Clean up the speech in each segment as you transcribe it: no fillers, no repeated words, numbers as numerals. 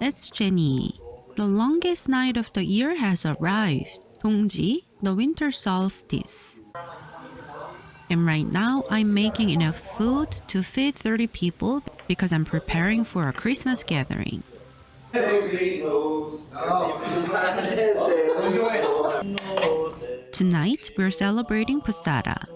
it's Jenny. The longest night of the year has arrived. 동지, the winter solstice. And right now, I'm making enough food to feed 30 people because I'm preparing for a Christmas gathering. Tonight, we're celebrating Posada.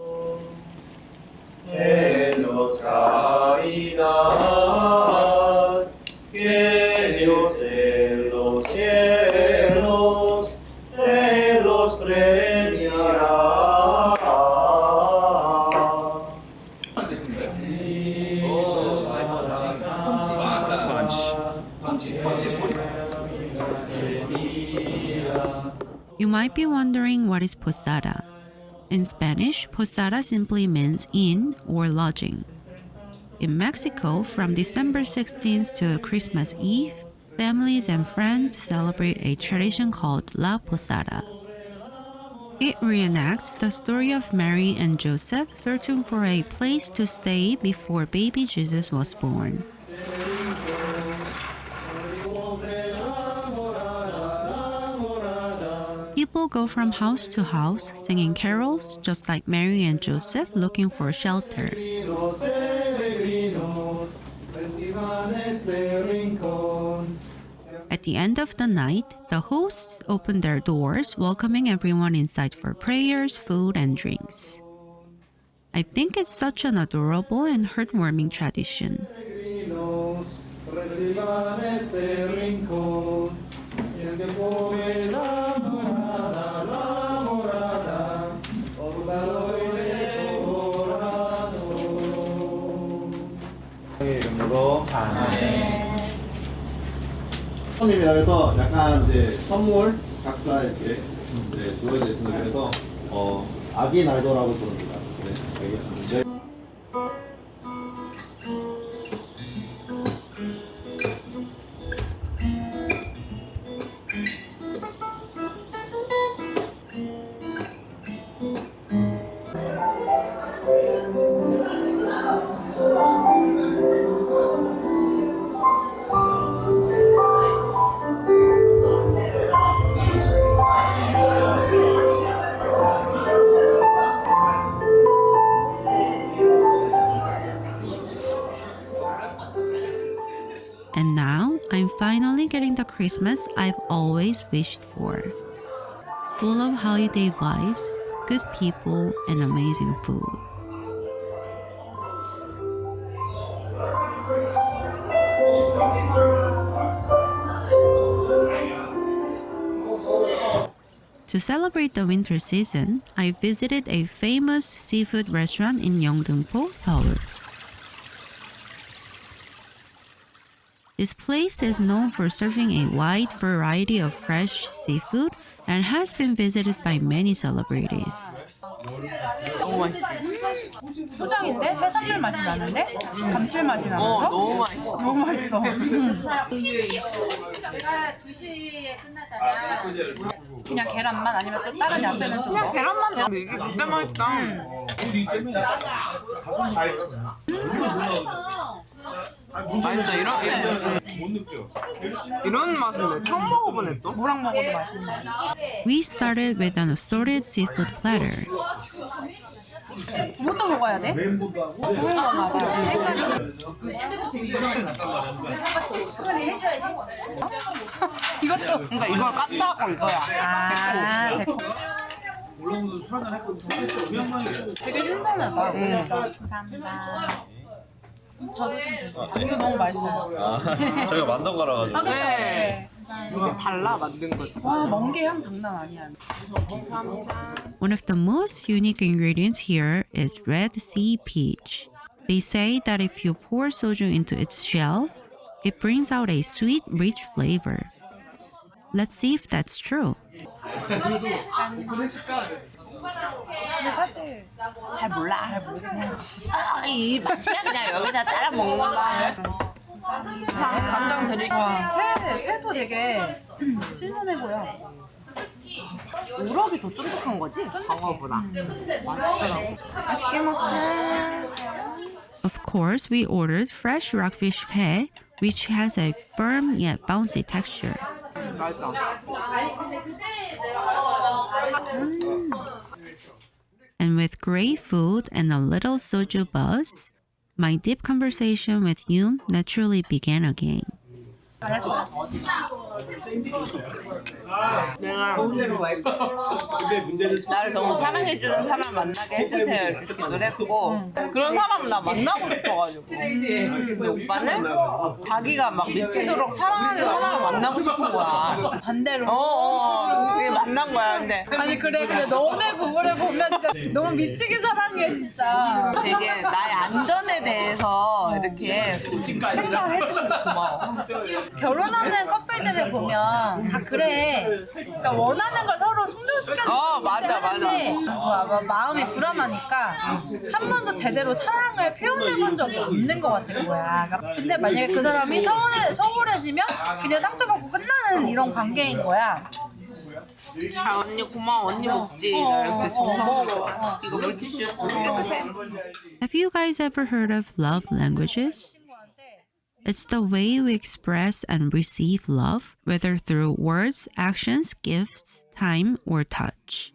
You might be wondering what is posada. In Spanish, posada simply means inn or lodging. In Mexico, from December 16th to Christmas Eve, families and friends celebrate a tradition called La Posada. It reenacts the story of Mary and Joseph searching for a place to stay before baby Jesus was born. People go from house to house singing carols just like Mary and Joseph looking for shelter. At the end of the night, the hosts open their doors, welcoming everyone inside for prayers, food, and drinks. I think it's such an adorable and heartwarming tradition. 이름으로 손님이라 해서 약간 이제 선물 각자 이렇게 주어져 있습니다. 그래서 아기 날도라고 부릅니다. 네, 알겠습니다. And now, I'm finally getting the Christmas I've always wished for. Full of holiday vibes, good people, and amazing food. To celebrate the winter season, I visited a famous seafood restaurant in Yeongdeungpo, Seoul. This place is known for serving a wide variety of fresh seafood and has been visited by many celebrities. 너무 맛있어. 초장인데 해산물 맛이 나는데 감칠맛이 나면서 너무 맛있어. 너무 맛있어. 내가 2시에 끝나잖아. 그냥 계란만 아니면 또 다른 야채는 좀 그냥 계란만 넣으면 이게 진짜 맛있다. 맛있어. 이런 맛은 처음 먹어보네 또. 뭐랑 먹어도 맛있네. We started with an assorted seafood platter. 그것도 먹어야 돼? 구운 거나 봐. 이것도 그러니까 이걸 깠다고 이거야. 아, 되게 신선하다. 감사합니다. 저도 좀 주세요. 이거 너무 맛있어요. 저희가 만든 거라 가지고. 네. 이게 달라 만든 거지. 와, 멍게 향 장난 아니야. One of the most unique ingredients here is red sea peach. They say that if you pour soju into its shell, it brings out a sweet, rich flavor. Let's see if that's true. 근데 사실 잘 몰라. 잘 모르겠네. 이 맛이야 그냥 여기다 따라 먹는 거야. 간장 드리고. 회도 되게 신선해 보여. 우럭이 더 쫀득한 거지? 광어보다. 맛있더라고. 맛있게 먹자. Of course, we ordered fresh rockfish pae, which has a firm yet bouncy texture. And with great food and a little soju buzz, my deep conversation with Yoon naturally began again. 내가 나를 너무 사랑해주는 사람 만나게 해주세요 이렇게 기도를 했고 그런 사람 나 만나고 싶어가지고 근데 오빠는 자기가 막 미치도록 사랑하는 사람을 만나고 싶은 거야 반대로. 그게 만난 거야 근데 아니 그래 너네 부부를 보면 진짜 너무 미치게 사랑해 진짜. 되게 나의 안전에 대해서 이렇게 생각해주는 게 고마워 결혼하는 커플들을 보면 다 그래. 그러니까 원하는 걸 서로 충족시켜주고 맞아. 마음이 불안하니까 한 번도 제대로 사랑을 표현해본 적이 없는 것 같은 거야. 근데 만약에 그 사람이 서운해지면 그냥 상처받고 끝나는 이런 관계인 거야. 아 언니 고마워 언니 먹지 이렇게 정성으로 이거 물티슈 깨끗해 Have you guys ever heard of love languages? It's the way we express and receive love, whether through words, actions, gifts, time, or touch.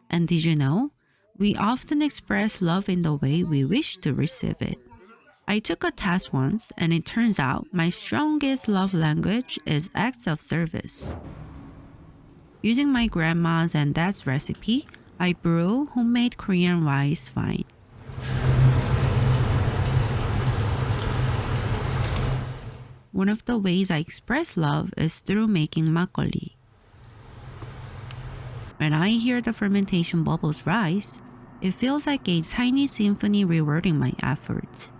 And did you know? We often express love in the way we wish to receive it. I took a test once, and it turns out my strongest love language is acts of service. Using my grandma's and dad's recipe, I brew homemade Korean rice wine. One of the ways I express love is through making makgeolli. When I hear the fermentation bubbles rise, it feels like a tiny symphony rewarding my efforts.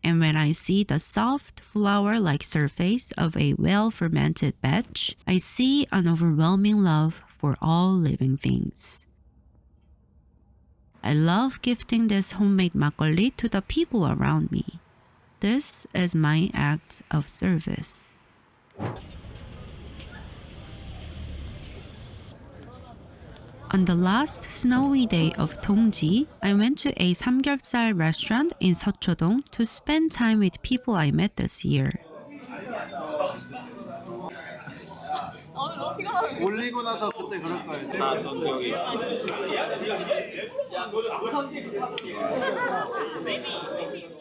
And when I see the soft, flour-like surface of a well-fermented batch, I see an overwhelming love for all living things. I love gifting this homemade makgeolli to the people around me. This is my act of service. On the last snowy day of Dongji, I went to a samgyeopsal restaurant in Seochodong to spend time with people I met this year. 올리고 나서 그때 그럴 거예요.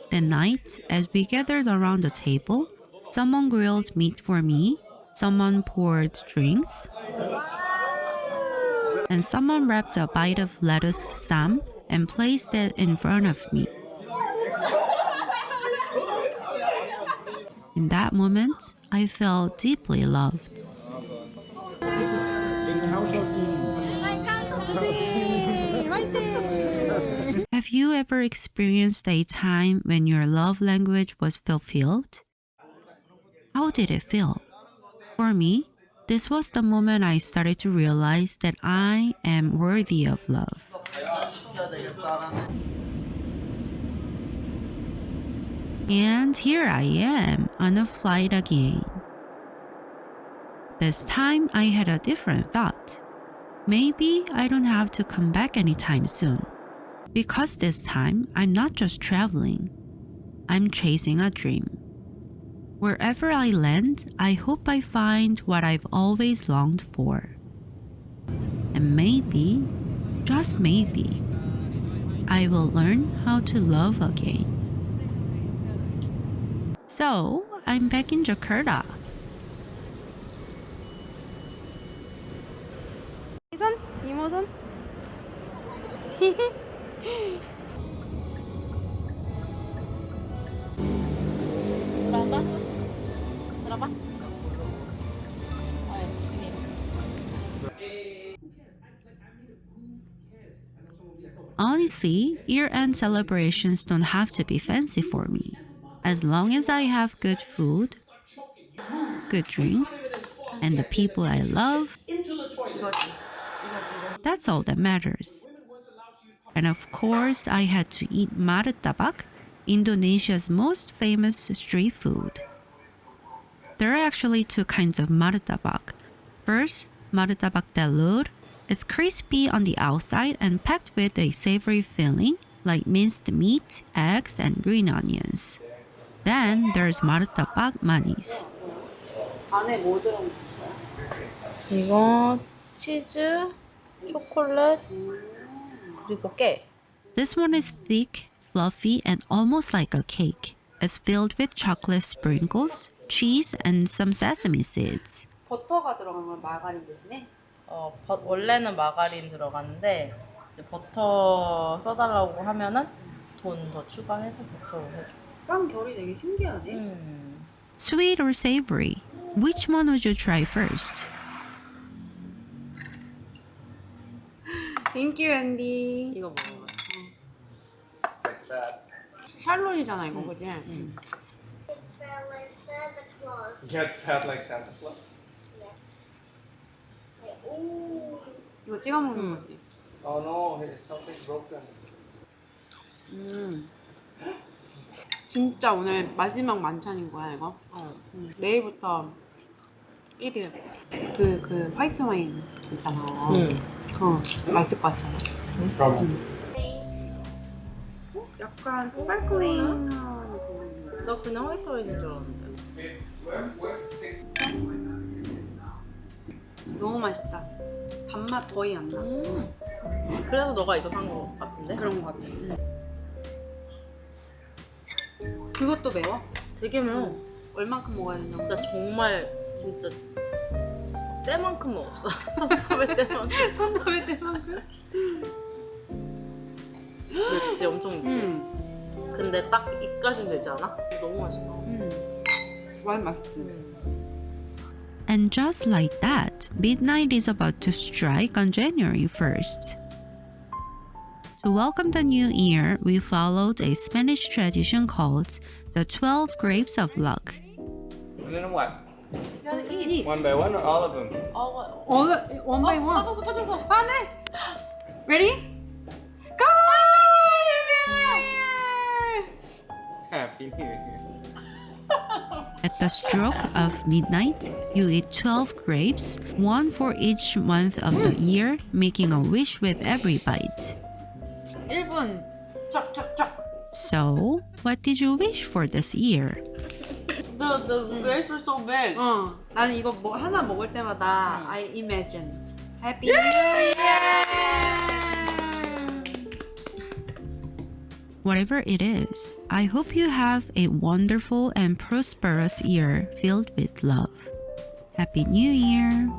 That night, as we gathered around the table, someone grilled meat for me, someone poured drinks, and someone wrapped a bite of lettuce sam and placed it in front of me. In that moment, I felt deeply loved. Have you ever experienced a time when your love language was fulfilled? How did it feel? For me, this was the moment I started to realize that I am worthy of love. And here I am on a flight again. This time I had a different thought. Maybe I don't have to come back anytime soon. Because this time I'm not just traveling, I'm chasing a dream. Wherever I land, I hope I find what I've always longed for. And maybe, just maybe, I will learn how to love again. So, I'm back in Jakarta. 손? 이모 손? 들어봐 Honestly, year-end celebrations don't have to be fancy for me. As long as I have good food, good drinks, and the people I love, that's all that matters. And of course, I had to eat martabak, Indonesia's most famous street food. There are actually two kinds of martabak. First, martabak telur. It's crispy on the outside and packed with a savory filling like minced meat, eggs, and green onions. Then there's martabak manis. 안에 뭐 들어있는 거야? 이거 치즈, 초콜릿, 그리고 깨. This one is thick, fluffy, and almost like a cake. It's filled with chocolate sprinkles, cheese, and some sesame seeds. 버터가 들어간 건 마가린 대신에? 원래는 마가린 들어가는데 이제 버터 써달라고 하면은 돈 더 추가해서 버터로 해줘. 빵 결이 되게 신기하네. Sweet or savory? Which one would you try first? 땡큐 앤디. 이거 먹어봐. 샬롯이잖아 이거 그지? Felt like Santa Claus. Get fat like Santa Claus. Ooh. 이거 찍어 먹는 거지. Oh no, something broken. 진짜 오늘 마지막 만찬인 거야 이거? 내일부터 1일 그 화이트 와인 있잖아. 그거 맛있을 것 같잖아. From 약간 스파클링. 나 그냥 화이트 와인인 줄 알았는데. 너무 맛있다. 단맛 거의 안 나. 그래서 너가 이거 산 거 같은데? 그런 것 같아. 그것도 매워? 되게 매워. 얼만큼 먹어야 된다고? 나 정말 진짜 때만큼 먹었어. 손톱에 때만큼. 손톱에 대만큼? 맵지 엄청 맵지. 근데 딱 입까지는 되지 않아? 너무 맛있다. 와인 맛있지. And just like that, midnight is about to strike on January 1st. To welcome the new year, we followed a Spanish tradition called the 12 Grapes of Luck. and then what? You gotta eat. One by one or all of them? 원 바이 원. 빠졌어. 아, 네. Ready? Go! Happy New Year. At the stroke of midnight, you eat 12 grapes, one for each month of the year, making a wish with every bite. 1분. 쫙쫙쫙. So, what did you wish for this year? The grapes are so big. 나는 이거 뭐 하나 먹을 때마다 I imagined Happy New Year. Whatever it is, I hope you have a wonderful and prosperous year filled with love. Happy New Year!